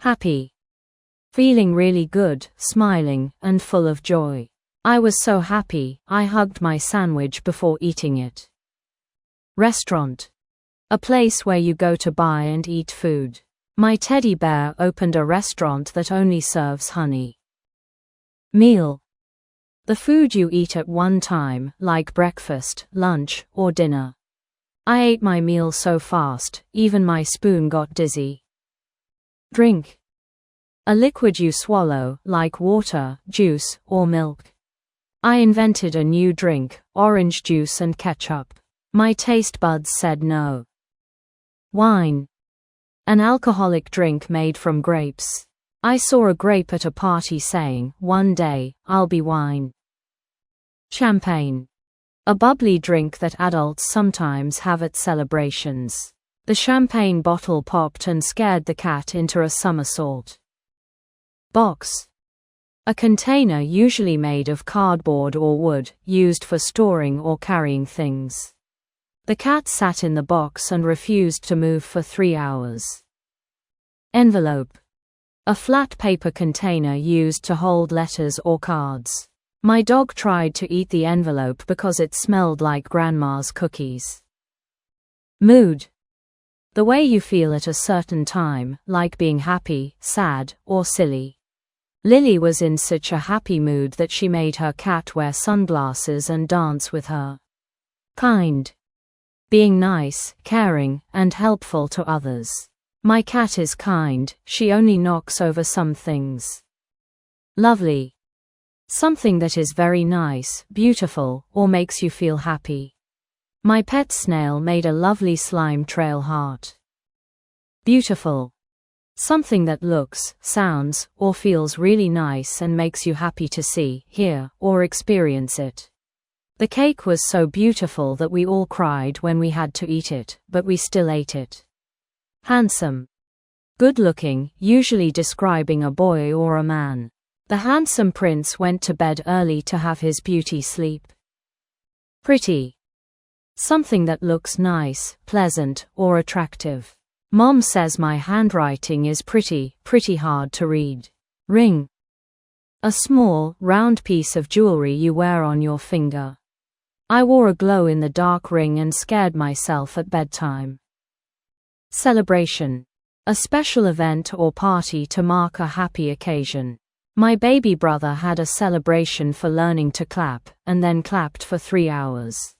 Happy. Feeling really good, smiling, and full of joy. I was so happy, I hugged my sandwich before eating it. Restaurant. A place where you go to buy and eat food. My teddy bear opened a restaurant that only serves honey. Meal. The food you eat at one time, like breakfast, lunch, or dinner. I ate my meal so fast, even my spoon got dizzy. Drink. A liquid you swallow, like water, juice, or milk. I invented a new drink, orange juice and ketchup. My taste buds said no. Wine. An alcoholic drink made from grapes. I saw a grape at a party saying, "One day, I'll be wine." Champagne. A bubbly drink that adults sometimes have at celebrations. The champagne bottle popped and scared the cat into a somersault. Box. A container usually made of cardboard or wood, used for storing or carrying things. The cat sat in the box and refused to move for 3 hours. Envelope. A flat paper container used to hold letters or cards. My dog tried to eat the envelope because it smelled like grandma's cookies. Mood. The way you feel at a certain time, like being happy, sad, or silly. Lily was in such a happy mood that she made her cat wear sunglasses and dance with her. Kind. Being nice, caring, and helpful to others. My cat is kind, she only knocks over some things. Lovely. Something that is very nice, beautiful, or makes you feel happy. My pet snail made a lovely slime trail heart. Beautiful. Something that looks, sounds, or feels really nice and makes you happy to see, hear, or experience it. The cake was so beautiful that we all cried when we had to eat it, but we still ate it. Handsome. Good looking, usually describing a boy or a man. The handsome prince went to bed early to have his beauty sleep. Pretty. Something that looks nice, pleasant, or attractive. Mom says my handwriting is pretty hard to read. Ring. A small, round piece of jewelry you wear on your finger. I wore a glow-in-the-dark ring and scared myself at bedtime. Celebration. A special event or party to mark a happy occasion. My baby brother had a celebration for learning to clap, and then clapped for 3 hours.